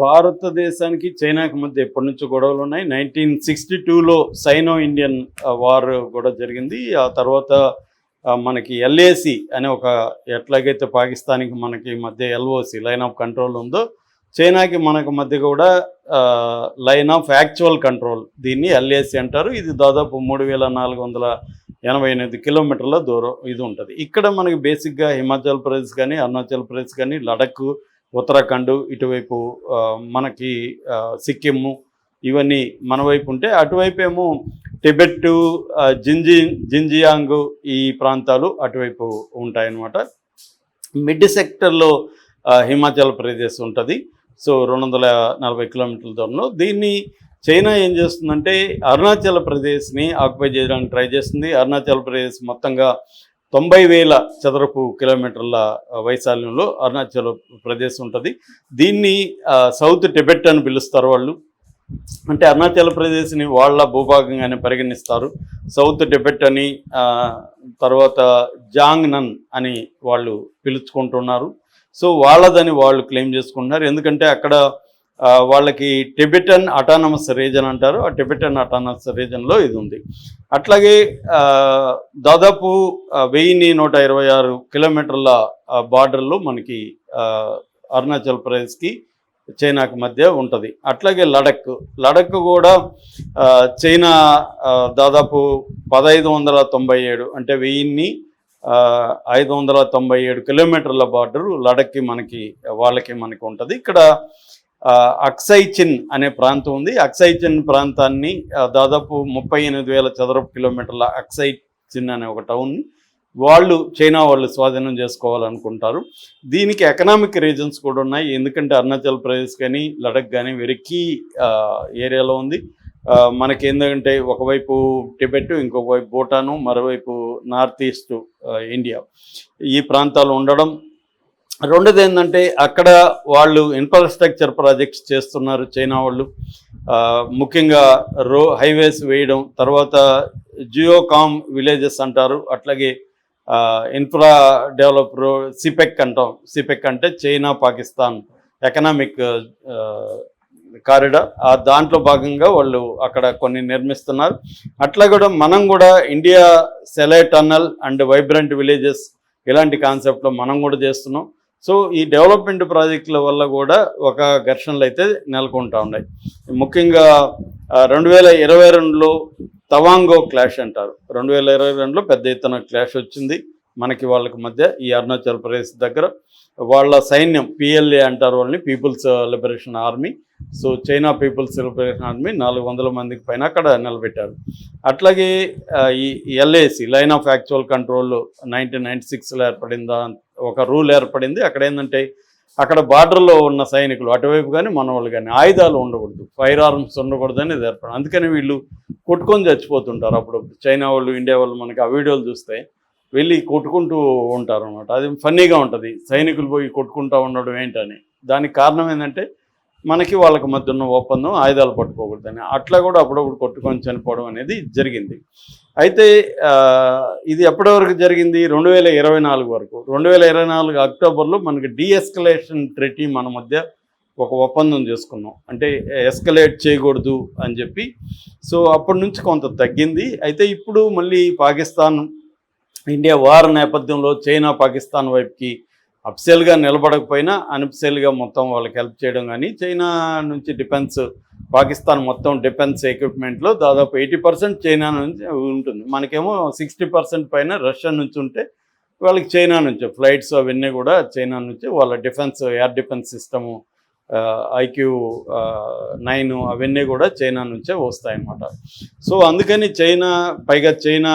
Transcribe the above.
భారతదేశానికి చైనాకి మధ్య ఎప్పటి నుంచో గొడవలు ఉన్నాయి. 1962లో సైనో ఇండియన్ వార్ కూడా జరిగింది. ఆ తర్వాత మనకి ఎల్ఏసి అనే ఒక ఎట్లాగైతే పాకిస్తాన్కి మనకి మధ్య ఎల్ఓసి లైన్ ఆఫ్ కంట్రోల్ ఉందో, చైనాకి మనకు మధ్య కూడా లైన్ ఆఫ్ యాక్చువల్ కంట్రోల్, దీన్ని ఎల్ఏసి అంటారు. ఇది దాదాపు 3488 కిలోమీటర్ల దూరం ఇది ఉంటుంది. ఇక్కడ మనకి బేసిక్గా హిమాచల్ ప్రదేశ్ కానీ, అరుణాచల్ ప్రదేశ్ కానీ, లడఖ్, ఉత్తరాఖండ్, ఇటువైపు మనకి సిక్కిము, ఇవన్నీ మన వైపు ఉంటే, అటువైపు ఏమో టిబెట్, జింజియాంగ్ ఈ ప్రాంతాలు అటువైపు ఉంటాయన్నమాట. మిడ్ సెక్టర్లో హిమాచల్ ప్రదేశ్ ఉంటుంది. సో 240 కిలోమీటర్ల దూరంలో. దీన్ని చైనా ఏం చేస్తుందంటే అరుణాచల్ ప్రదేశ్ని ఆక్యుపై చేయడానికి ట్రై చేస్తుంది. అరుణాచల్ ప్రదేశ్ మొత్తంగా 90,000 చదరపు కిలోమీటర్ల వైశాల్యంలో అరుణాచల్ ప్రదేశ్ ఉంటుంది. దీన్ని సౌత్ టిబెట్ అని పిలుస్తారు వాళ్ళు. అంటే అరుణాచల్ ప్రదేశ్ని వాళ్ళ భూభాగంగానే పరిగణిస్తారు. సౌత్ టిబెట్ అని, తర్వాత జాంగ్నన్ అని వాళ్ళు పిలుచుకుంటున్నారు. సో వాళ్ళదని వాళ్ళు క్లెయిమ్ చేసుకుంటున్నారు. ఎందుకంటే అక్కడ వాళ్ళకి టిబెటన్ అటానమస్ రీజన్ అంటారు. ఆ టిబెటన్ అటానమస్ రీజన్లో ఇది ఉంది. అట్లాగే దాదాపు 1126 కిలోమీటర్ల బార్డర్లో మనకి అరుణాచల్ ప్రదేశ్కి చైనాకు మధ్య ఉంటుంది. అట్లాగే లడఖ్ కూడా చైనా దాదాపు 1597 అంటే 1597 కిలోమీటర్ల బార్డరు లడఖ్కి మనకి మనకి ఉంటుంది. ఇక్కడ అక్సైచిన్ అనే ప్రాంతం ఉంది. అక్సైచిన్ ప్రాంతాన్ని దాదాపు 38,000 చదరపు కిలోమీటర్ల అక్సైచిన్ అనే ఒక టౌన్ని చైనా వాళ్ళు స్వాధీనం చేసుకోవాలనుకుంటారు. దీనికి ఎకనామిక్ రీజన్స్ కూడా ఉన్నాయి. ఎందుకంటే అరుణాచల్ ప్రదేశ్ కానీ, లడఖ్ కానీ వెరీ కీ ఏరియాలో ఉంది. మనకి ఏంటంటే ఒకవైపు టిబెట్, ఇంకొక వైపు భూటాను, మరోవైపు నార్త్ ఈస్ట్ ఇండియా, ఈ ప్రాంతాలు ఉండడం. రెండోది ఏంటంటే అక్కడ వాళ్ళు ఇన్ఫ్రాస్ట్రక్చర్ ప్రాజెక్ట్స్ చేస్తున్నారు చైనా వాళ్ళు. ముఖ్యంగా హైవేస్ వేయడం, తర్వాత జియోకామ్ విలేజెస్ అంటారు. అట్లాగే ఇన్ఫ్రా డెవలప్ సిపెక్ అంటాం. సిపెక్ అంటే చైనా పాకిస్తాన్ ఎకనామిక్ కారిడార్. దాంట్లో భాగంగా వాళ్ళు అక్కడ కొన్ని నిర్మిస్తున్నారు. అట్లా కూడా మనం కూడా India Sela tunnel and vibrant villages ఇలాంటి కాన్సెప్ట్లో మనం కూడా చేస్తున్నాం. సో ఈ డెవలప్మెంట్ ప్రాజెక్టుల వల్ల కూడా ఒక ఘర్షణలు అయితే నెలకొంటూ ఉన్నాయి. ముఖ్యంగా 2022లో తవాంగో క్లాష్ అంటారు. 2022లో పెద్ద ఎత్తున క్లాష్ వచ్చింది మనకి వాళ్ళకి మధ్య. ఈ అరుణాచల్ ప్రదేశ్ దగ్గర వాళ్ళ సైన్యం PLA అంటారు వాళ్ళని, people's liberation army. So China people's liberation army 400 మందికి పైన అక్కడ నిలబెట్టారు. అట్లాగే ఈ LAC line of actual control 1996లో ఏర్పడిందా ఒక రూల్ ఏర్పడింది. అక్కడ ఏంటంటే అక్కడ బార్డర్లో ఉన్న సైనికులు అటువైపు కానీ మన వాళ్ళు కానీ ఆయుధాలు ఉండకూడదు, ఫైర్ ఆర్మ్స్ ఉండకూడదని ఇది ఏర్పడింది. అందుకని వీళ్ళు కొట్టుకొని చచ్చిపోతుంటారు అప్పుడప్పుడు. చైనా వాళ్ళు, ఇండియా వాళ్ళు మనకి ఆ వీడియోలు చూస్తే వెళ్ళి కొట్టుకుంటూ ఉంటారు అనమాట. అది ఫన్నీగా ఉంటుంది, సైనికులు పోయి కొట్టుకుంటూ ఉండడం ఏంటని. దానికి కారణం ఏంటంటే మనకి వాళ్ళకి మధ్య ఉన్న ఒప్పందం ఆయుధాలు పట్టుకోకూడదని. అట్లా కూడా అప్పుడప్పుడు కొట్టుకొని చనిపోవడం అనేది జరిగింది. అయితే ఇది ఎప్పటి వరకు జరిగింది? 2024 వరకు. 2024 అక్టోబర్లో మనకి డీఎస్కలేషన్ ట్రీటీ మన మధ్య ఒక ఒప్పందం చేసుకున్నాం. అంటే ఎస్కలేట్ చేయకూడదు అని చెప్పి. సో అప్పటి నుంచి కొంత తగ్గింది. అయితే ఇప్పుడు మళ్ళీ పాకిస్తాన్ ఇండియా వార్ నేపథ్యంలో చైనా పాకిస్తాన్ వైపుకి అఫిషియల్గా నిలబడకపోయినా అన్అఫిషియల్గా మొత్తం వాళ్ళకి హెల్ప్ చేయడం కానీ, చైనా నుంచి పాకిస్తాన్ మొత్తం డిఫెన్స్ ఎక్విప్మెంట్లో దాదాపు 80% చైనా నుంచి ఉంటుంది. మనకేమో 60% పైన రష్యా నుంచి ఉంటే, వాళ్ళకి చైనా నుంచి ఫ్లైట్స్ అవన్నీ కూడా చైనా నుంచి వాళ్ళ defence, air defence system, IQ-9 అవన్నీ కూడా చైనా నుంచే వస్తాయన్నమాట. సో అందుకని పైగా చైనా